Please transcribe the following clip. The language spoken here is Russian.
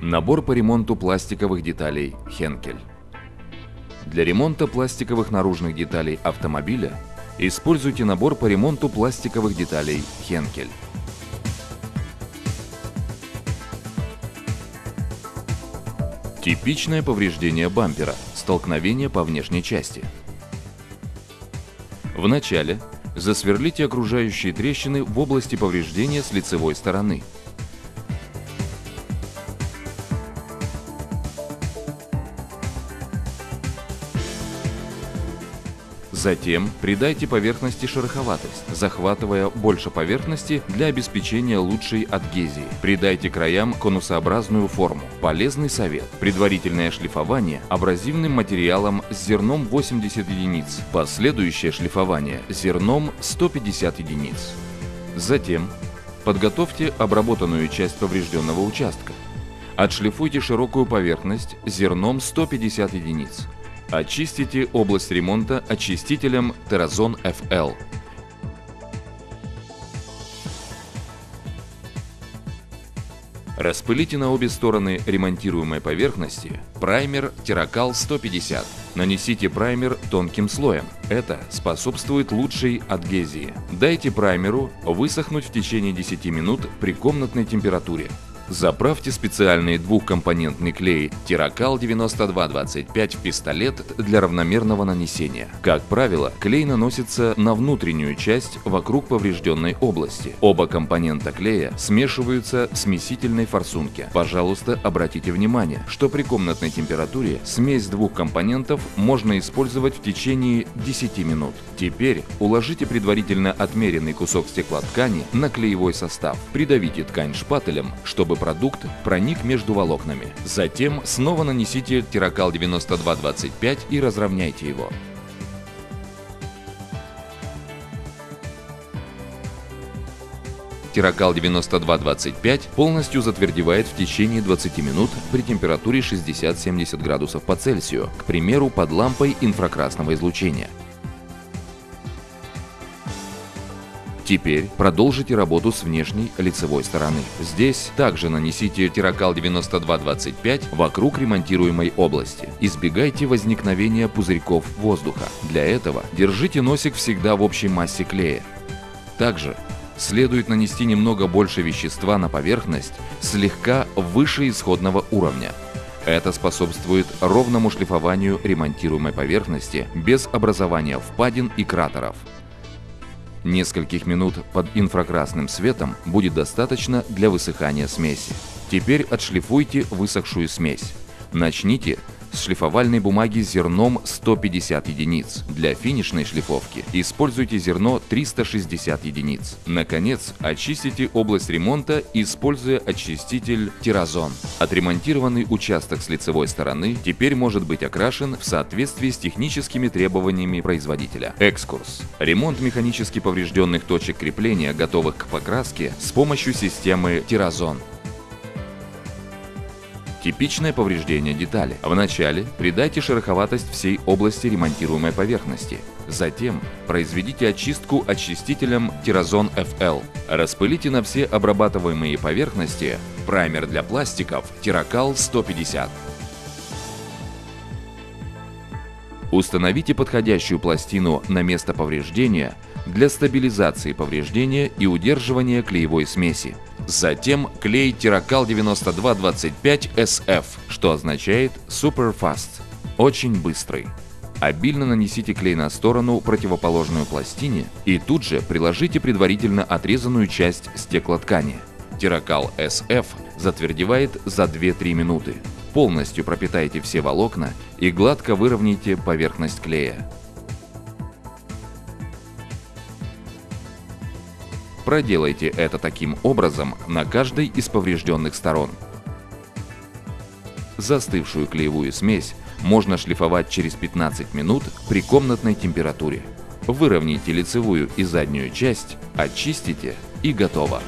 Набор по ремонту пластиковых деталей Henkel. Для ремонта пластиковых наружных деталей автомобиля используйте набор по ремонту пластиковых деталей Henkel. Типичное повреждение бампера – столкновение по внешней части. Вначале засверлите окружающие трещины в области повреждения с лицевой стороны. Затем придайте поверхности шероховатость, захватывая больше поверхности для обеспечения лучшей адгезии. Придайте краям конусообразную форму. Полезный совет. Предварительное шлифование абразивным материалом с зерном 80 единиц. Последующее шлифование зерном 150 единиц. Затем подготовьте обработанную часть поврежденного участка. Отшлифуйте широкую поверхность зерном 150 единиц. Очистите область ремонта очистителем Terazon FL. Распылите на обе стороны ремонтируемой поверхности праймер Tiracal 150. Нанесите праймер тонким слоем. Это способствует лучшей адгезии. Дайте праймеру высохнуть в течение 10 минут при комнатной температуре. Заправьте специальный двухкомпонентный клей Tiracal 9225 в пистолет для равномерного нанесения. Как правило, клей наносится на внутреннюю часть вокруг поврежденной области. Оба компонента клея смешиваются в смесительной форсунке. Пожалуйста, обратите внимание, что при комнатной температуре смесь двух компонентов можно использовать в течение 10 минут. Теперь уложите предварительно отмеренный кусок стеклоткани на клеевой состав. Придавите ткань шпателем, чтобы продукт проник между волокнами. Затем снова нанесите Tiracal 9225 и разровняйте его. Tiracal 9225 полностью затвердевает в течение 20 минут при температуре 60-70 градусов по Цельсию, к примеру, под лампой инфракрасного излучения. Теперь продолжите работу с внешней лицевой стороны. Здесь также нанесите Tiracal 9225 вокруг ремонтируемой области. Избегайте возникновения пузырьков воздуха. Для этого держите носик всегда в общей массе клея. Также следует нанести немного больше вещества на поверхность слегка выше исходного уровня. Это способствует ровному шлифованию ремонтируемой поверхности без образования впадин и кратеров. Нескольких минут под инфракрасным светом будет достаточно для высыхания смеси. Теперь отшлифуйте высохшую смесь. Начните с шлифовальной бумаги с зерном 150 единиц. Для финишной шлифовки используйте зерно 360 единиц. Наконец, очистите область ремонта, используя очиститель Terazon. Отремонтированный участок с лицевой стороны теперь может быть окрашен в соответствии с техническими требованиями производителя. Экскурс. Ремонт механически поврежденных точек крепления, готовых к покраске, с помощью системы Terazon. Типичное повреждение детали. Вначале придайте шероховатость всей области ремонтируемой поверхности. Затем произведите очистку очистителем Terazon FL. Распылите на все обрабатываемые поверхности праймер для пластиков Tiracal 150. Установите подходящую пластину на место повреждения для стабилизации повреждения и удерживания клеевой смеси. Затем клей Tiracal 9225 SF, что означает Super Fast, очень быстрый. Обильно нанесите клей на сторону, противоположную пластине, и тут же приложите предварительно отрезанную часть стеклоткани. Tiracal SF затвердевает за 2-3 минуты. Полностью пропитайте все волокна и гладко выровняйте поверхность клея. Проделайте это таким образом на каждой из поврежденных сторон. Застывшую клеевую смесь можно шлифовать через 15 минут при комнатной температуре. Выровняйте лицевую и заднюю часть, очистите и готово.